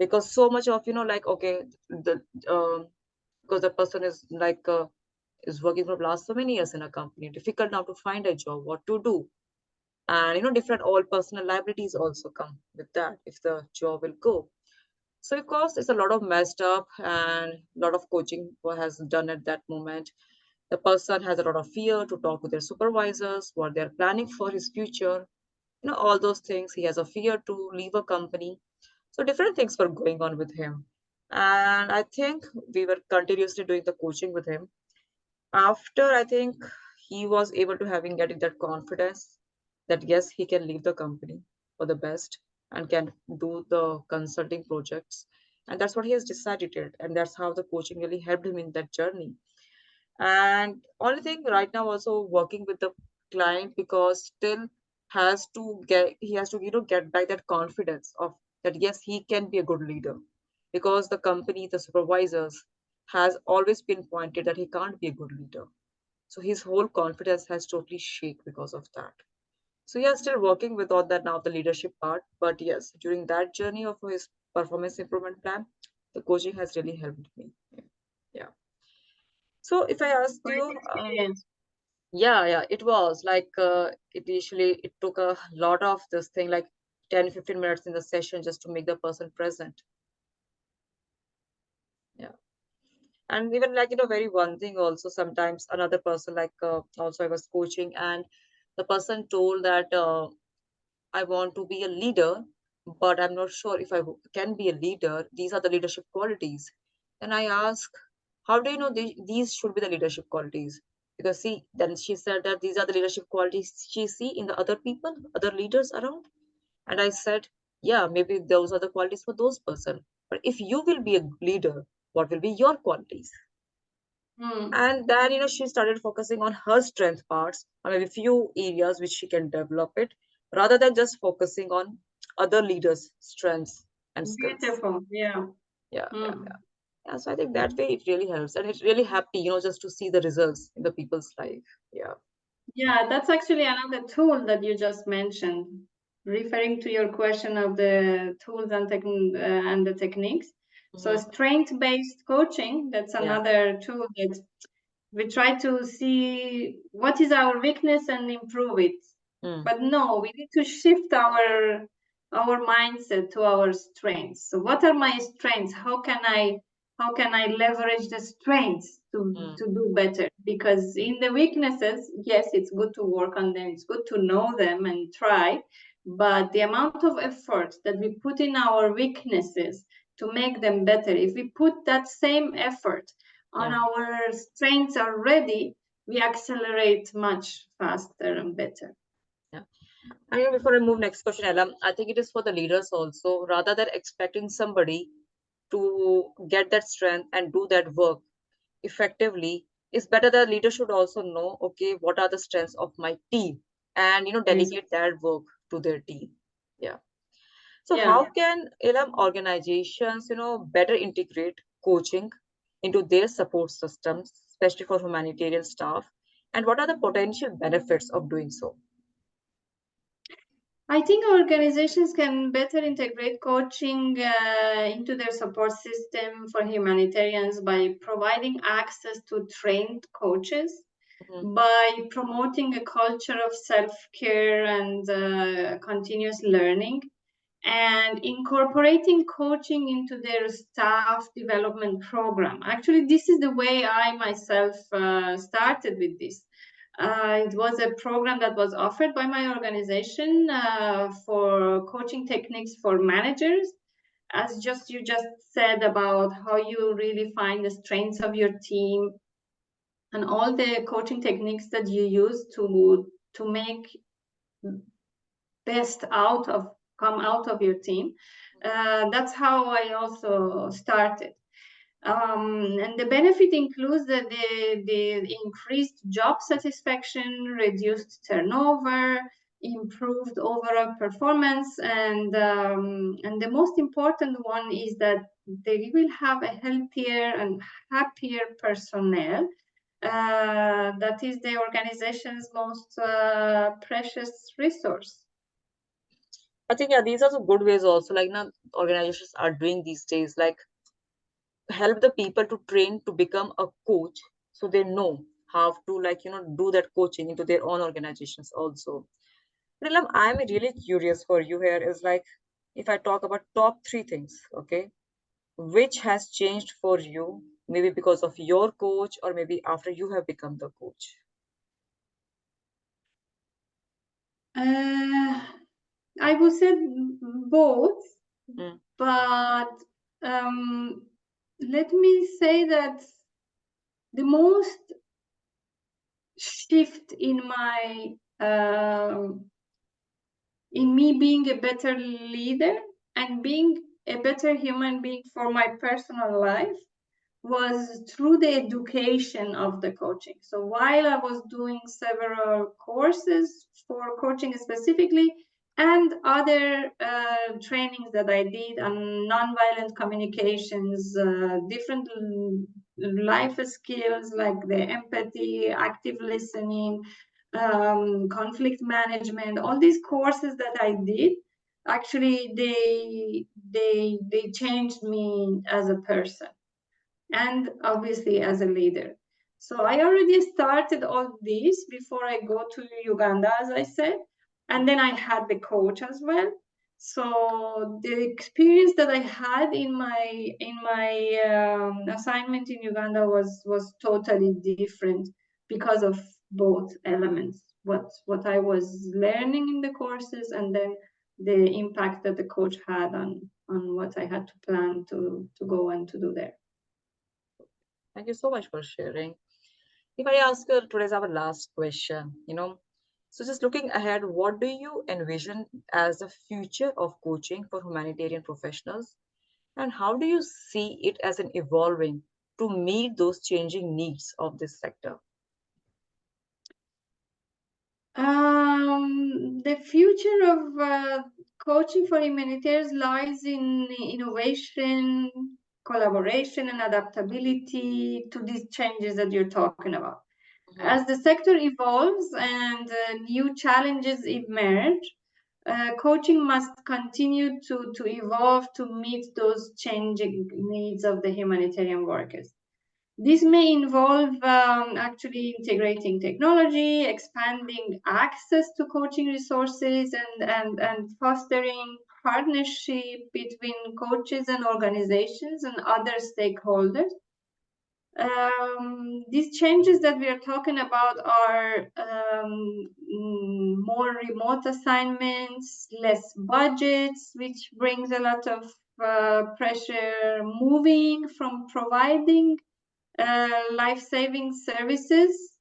because so much of, like, okay, the because the person is like is working for last so many years in a company, difficult now to find a job, what to do. And different all personal liabilities also come with that if the job will go. So of course, it's a lot of messed up and a lot of coaching has done at that moment. The person has a lot of fear to talk to their supervisors, what they're planning for his future, all those things. He has a fear to leave a company. So different things were going on with him. And I think we were continuously doing the coaching with him. After I think he was able to having getting that confidence that yes, he can leave the company for the best and can do the consulting projects. And that's what he has decided. And that's how the coaching really helped him in that journey. And only thing right now also working with the client because still has to get he has to get back that confidence of that yes he can be a good leader because the company the supervisors has always pinpointed that he can't be a good leader, so his whole confidence has totally shake because of that. So yeah, still working with all that now the leadership part, but yes, during that journey of his performance improvement plan, the coaching has really helped me. Yeah. So if I ask Great you, experience. yeah, it was like initially it took a lot of this thing, like 10-15 minutes in the session just to make the person present. Yeah. And even like, very one thing also sometimes another person like also I was coaching and the person told that I want to be a leader, but I'm not sure if can be a leader. These are the leadership qualities. And I ask, how do you know these should be the leadership qualities? Because see, then she said that these are the leadership qualities she see in the other people, other leaders around. And I said, yeah, maybe those are the qualities for those person. But if you will be a leader, what will be your qualities? Hmm. And then she started focusing on her strength parts, or maybe few areas which she can develop it rather than just focusing on other leaders strengths and skills. Beautiful. Yeah. Yeah, yeah, Hmm. yeah. So I think that way it really helps and it's really happy just to see the results in the people's life. Yeah. Yeah, that's actually another tool that you just mentioned, referring to your question of the tools and and the techniques. So Hmm. strength-based coaching, that's Yeah. another tool that we try to see what is our weakness and improve it. Mm. But no, we need to shift our mindset to our strengths. So what are my strengths? How can I leverage the strengths Mm. to do better? Because in the weaknesses, yes, it's good to work on them, it's good to know them and try, but the amount of effort that we put in our weaknesses to make them better, if we put that same effort on Yeah. our strengths already, we accelerate much faster and better. Yeah. I mean, before I move next question, Elam, I think it is for the leaders also, rather than expecting somebody to get that strength and do that work effectively, it's better the leader should also know, okay, what are the strengths of my team and, Ex- delegate that work to their team. Yeah. So Yeah. how can Elam organizations, better integrate coaching into their support systems, especially for humanitarian staff? And what are the potential benefits of doing so? I think organizations can better integrate coaching into their support system for humanitarians by providing access to trained coaches, Mhm. by promoting a culture of self care and continuous learning, and incorporating coaching into their staff development program. Actually, this is the way I myself started with this. It was a program that was offered by my organization for coaching techniques for managers, as just you just said about how you really find the strengths of your team and all the coaching techniques that you use to make best out of come out of your team. That's how I also started. And the benefit includes the increased job satisfaction, reduced turnover, improved overall performance, and the most important one is that they will have a healthier and happier personnel. That is the organization's most precious resource. I think yeah, these are some good ways also. Like now, organizations are doing these days, like help the people to train to become a coach, so they know how to like do that coaching into their own organizations also. Nilam, I'm really curious for you here is like if I talk about top three things, okay? which has changed for you, maybe because of your coach or maybe after you have become the coach? I would say both, Mm. but let me say that the most shift in my in me being a better leader and being a better human being for my personal life was through the education of the coaching. So while I was doing several courses for coaching specifically and other trainings that I did on nonviolent communications, different life skills like the empathy, active listening, conflict management, all these courses that I did, actually they changed me as a person and obviously as a leader. So I already started all this before I go to Uganda, as I said, and then I had the coach as well. So the experience that I had in my assignment in Uganda was totally different because of both elements. What I was learning in the courses and then the impact that the coach had on what I had to plan to go and to do there. Thank you so much for sharing. If I ask you, today's our last question, so just looking ahead, what do you envision as the future of coaching for humanitarian professionals? And how do you see it as an evolving to meet those changing needs of this sector? The future of coaching for humanitarians lies in innovation, collaboration, and adaptability to these changes that you're talking about. Mhm. As the sector evolves and new challenges emerge, coaching must continue to evolve to meet those changing needs of the humanitarian workers. This may involve actually integrating technology, expanding access to coaching resources, and fostering partnership between coaches and organizations and other stakeholders. These changes that we are talking about are more remote assignments, less budgets, which brings a lot of pressure, moving from providing life-saving services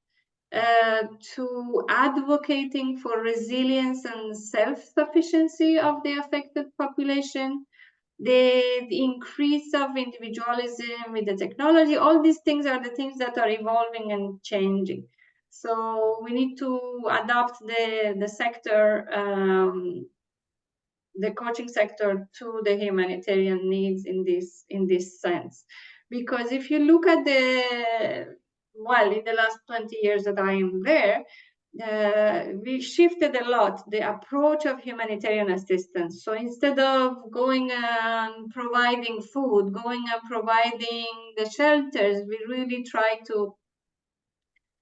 to advocating for resilience and self-sufficiency of the affected population, the increase of individualism with the technology. All these things are the things that are evolving and changing. So we need to adapt the sector, the coaching sector, to the humanitarian needs in this sense. Because if you look at in the last 20 years that I am there, we shifted a lot the approach of humanitarian assistance. So instead of going and providing food, going and providing the shelters, we really try to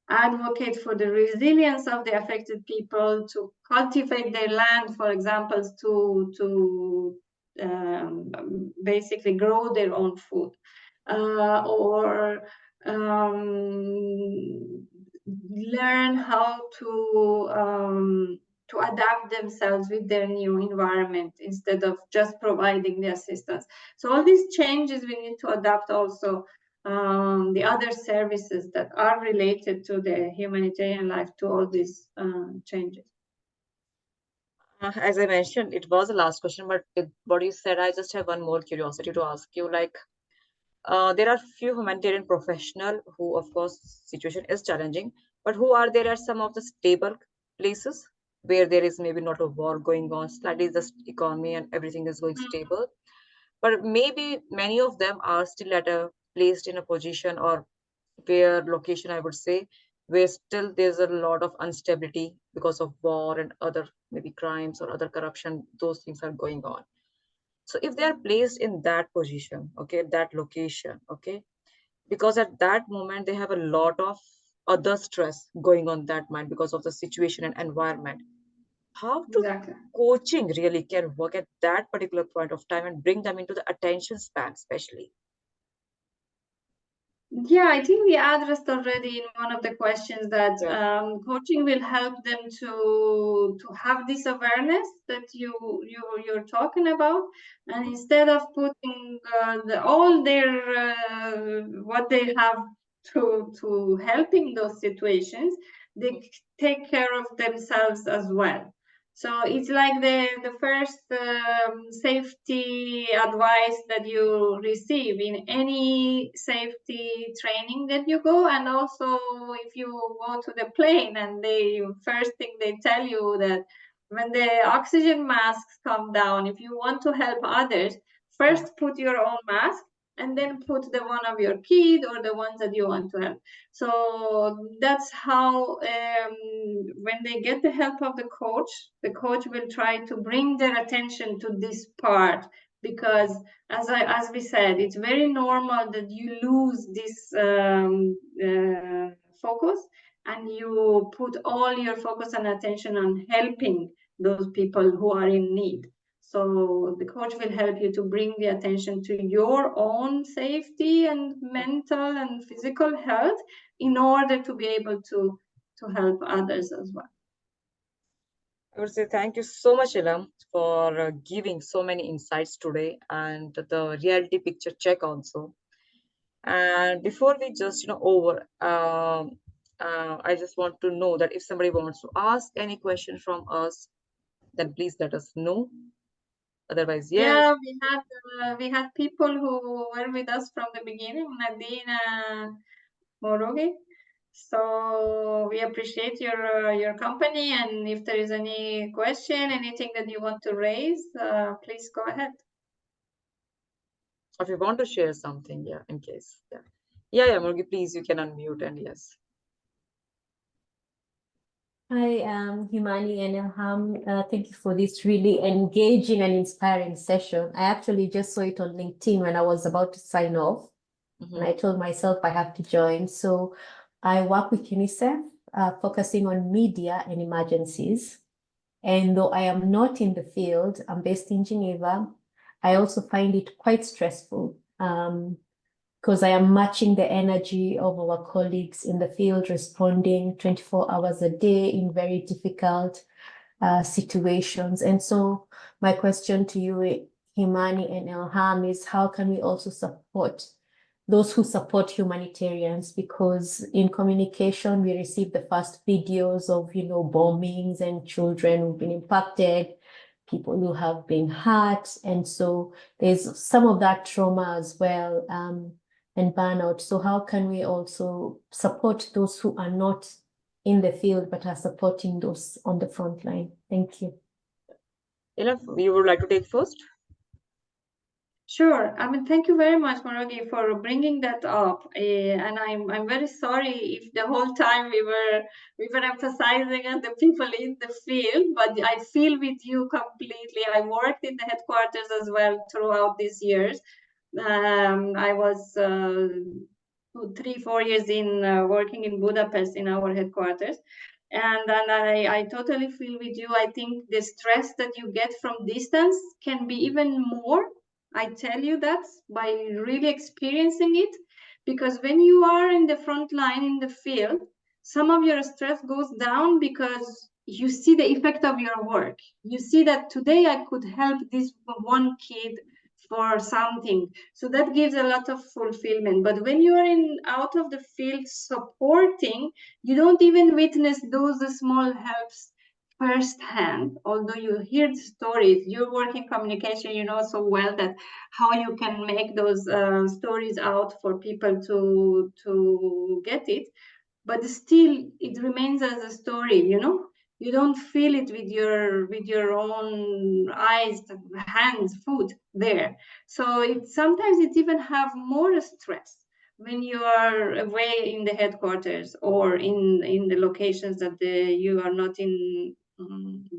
advocate for the resilience of the affected people, to cultivate their land, for example, to basically grow their own food, or learn how to adapt themselves with their new environment instead of just providing the assistance. So all these changes we need to adapt also the other services that are related to the humanitarian life to all these changes. As I mentioned, it was the last question, but with what you said, I just have one more curiosity to ask you. Like, there are few humanitarian professional who, of course, situation is challenging, but who are there at some of the stable places where there is maybe not a war going on, slightly the economy and everything is going stable. But maybe many of them are still at a placed in a position or where location, I would say, where still there's a lot of instability because of war and other maybe crimes or other corruption. Those things are going on. So if they are placed in that position, okay, that location, okay, because at that moment they have a lot of other stress going on that mind because of the situation and environment. How to Exactly. coaching really can work at that particular point of time and bring them into the attention span, especially. Yeah, I think we addressed already in one of the questions that Yeah. coaching will help them to have this awareness that you're talking about, and Mhm. instead of putting all their what they have to helping those situations, they take care of themselves as well. So it's like the first safety advice that you receive in any safety training that you go, and also if you go to the plane and they first thing they tell you that when the oxygen masks come down, if you want to help others, Yeah. first put your own mask and then put the one of your kid or the ones that you want to help. So that's how when they get the help of the coach will try to bring their attention to this part, because as we said, it's very normal that you lose this focus, and you put all your focus and attention on helping those people who are in need. So the coach will help you to bring the attention to your own safety and mental and physical health in order to be able to help others as well. I would say thank you so much, Ilam, for giving so many insights today and the reality picture check also. And before we just, over, I just want to know that if somebody wants to ask any question from us, then please let us know. Otherwise, yes. Yeah, we had people who were with us from the beginning, Nadine and Morogi. So we appreciate your company, and if there is any question, anything that you want to raise, please go ahead. If you want to share something, yeah, in case. Yeah. Yeah, Murgi, please, you can unmute and yes. Hi, Himani and Elham. Thank you for this really engaging and inspiring session. I actually just saw it on LinkedIn when I was about to sign off, and Mm-hmm. I told myself I have to join. So I work with UNICEF, focusing on media and emergencies. And though I am not in the field, I'm based in Geneva, I also find it quite stressful. Because I am matching the energy of our colleagues in the field, responding 24 hours a day in very difficult situations. And so my question to you, Himani and Elham, is how can we also support those who support humanitarians? Because in communication, we receive the first videos of, bombings and children who've been impacted, people who have been hurt. And so there's some of that trauma as well. And burnout. So how can we also support those who are not in the field but are supporting those on the front line? Thank you. Enough, you would like to take first? Sure. I mean, thank you very much, Maragi, for bringing that up. And I'm very sorry if the whole time we were emphasizing on the people in the field, but I feel with you completely. I worked in the headquarters as well throughout these years. I was 3, 4 years in working in Budapest in our headquarters. And I totally feel with you. I think the stress that you get from distance can be even more. I tell you that by really experiencing it, because when you are in the front line in the field, some of your stress goes down because you see the effect of your work. You see that today I could help this one kid for something. So that gives a lot of fulfillment. But when you are in out of the field supporting, you don't even witness those small helps firsthand. Although you hear the stories, you work in communication, you know so well that how you can make those stories out for people to get it, but still it remains as a story. You don't feel it with your own eyes, hands, foot there. So it sometimes it even have more stress when you are away in the headquarters or in the locations that you are not in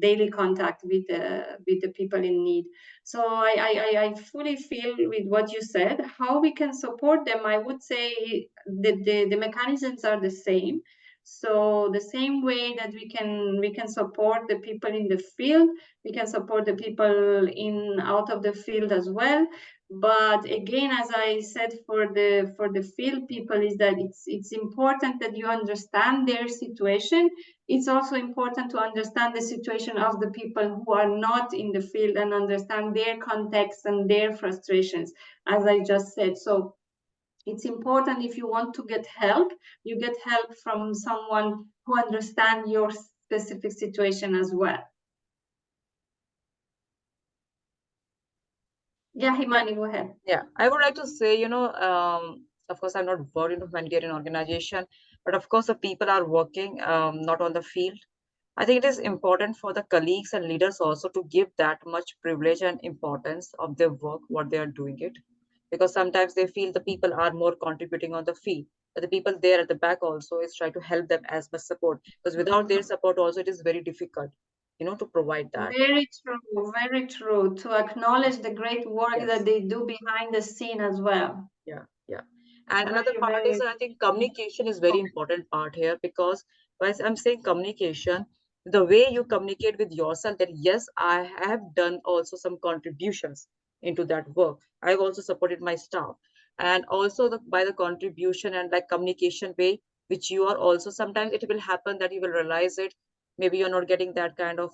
daily contact with the people in need. So I fully feel with what you said. How we can support them, I would say the mechanisms are the same. So the same way that we can support the people in the field, we can support the people in out of the field as well. But again, as I said, for the field people, is that it's important that you understand their situation. It's also important to understand the situation of the people who are not in the field and understand their context and their frustrations, as I just said. So it's important, if you want to get help, you get help from someone who understands your specific situation as well. Yeah, Himani, go ahead. Yeah, I would like to say, of course, I'm not worked in a humanitarian organization, but of course, the people are working not on the field. I think it is important for the colleagues and leaders also to give that much privilege and importance of their work, what they are doing it, because sometimes they feel the people are more contributing on the field, but the people there at the back also is try to help them as much support, because without their support also it is very difficult, to provide that. Very true, very true. To acknowledge the great work that Yes. they do behind the scene as well. Yeah, yeah. And another Very, part is, very. I think communication is very important part here, because when I'm saying communication, the way you communicate with yourself that yes, I have done also some contributions into that work. I've also supported my staff. And also by the contribution and like communication way, which you are also, sometimes it will happen that you will realize it. Maybe you're not getting that kind of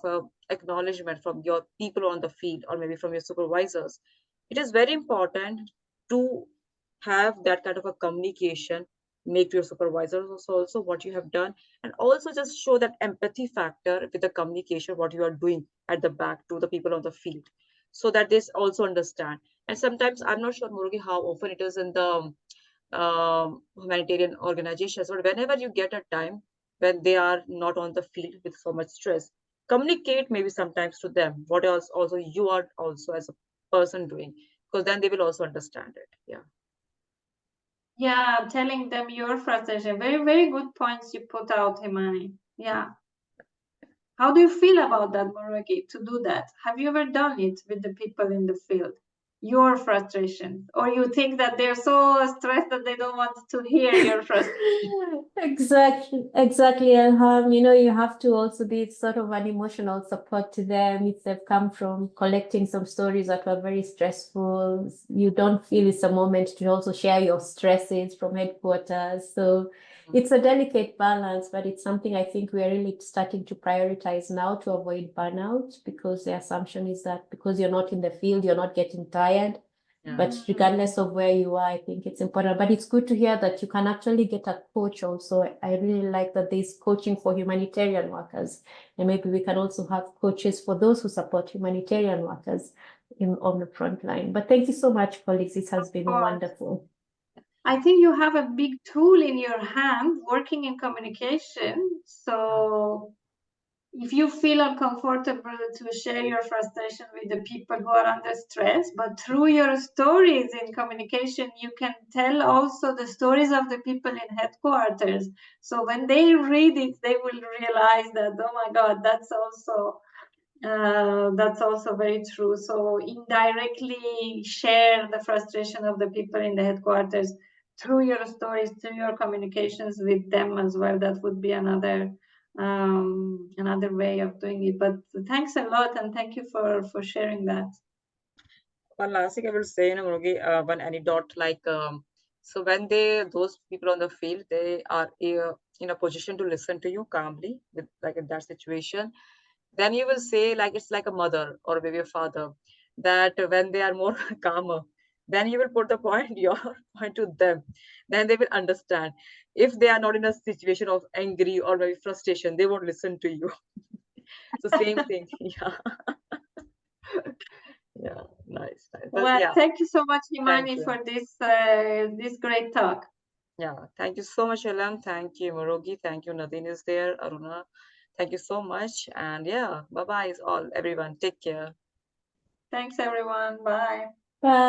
acknowledgement from your people on the field or maybe from your supervisors. It is very important to have that kind of a communication, make to your supervisors also what you have done, and also just show that empathy factor with the communication what you are doing at the back to the people on the field, so that they also understand. And sometimes I'm not sure, Murugi, how often it is in the humanitarian organizations, but whenever you get a time when they are not on the field with so much stress, communicate maybe sometimes to them what else also you are also as a person doing, because then they will also understand it. Yeah. Yeah, telling them your frustration. Very, very good points you put out, Himani. Yeah. How do you feel about that, Moragi, to do that? Have you ever done it with the people in the field? Your frustration, or you think that they're so stressed that they don't want to hear your frustration? Exactly, Elham. You have to also be sort of an emotional support to them if they've come from collecting some stories that were very stressful. You don't feel it's a moment to also share your stresses from headquarters. So it's a delicate balance, but it's something I think we're really starting to prioritize now to avoid burnout, because the assumption is that because you're not in the field, you're not getting tired. Yeah. But regardless of where you are, I think it's important. But it's good to hear that you can actually get a coach also. I really like that there's coaching for humanitarian workers. And maybe we can also have coaches for those who support humanitarian workers on the front line. But thank you so much, colleagues. It has been wonderful. I think you have a big tool in your hand working in communication. So if you feel uncomfortable to share your frustration with the people who are under stress, but through your stories in communication, you can tell also the stories of the people in headquarters. So when they read it, they will realize that, oh my God, that's also very true. So indirectly share the frustration of the people in the headquarters through your stories, through your communications with them as well. That would be another way of doing it. But thanks a lot, and thank you for sharing that. One last thing I will say, Murugi, one anecdote, like, so when those people on the field, they are in a position to listen to you calmly, with like in that situation, then you will say like it's like a mother or maybe a father, that when they are more calmer, then you will put the point, your point to them, then they will understand. If they are not in a situation of angry or maybe frustration, they won't listen to you. So same thing. Yeah. Yeah, nice, nice. But Well, yeah, thank you so much, thank Himani, you. for this great talk. Yeah, thank you so much, Elam. Thank you, Murugi. Thank you, Nadine is there, Aruna. Thank you so much. And yeah, bye bye, all everyone. Take care. Thanks, everyone. Bye. Bye.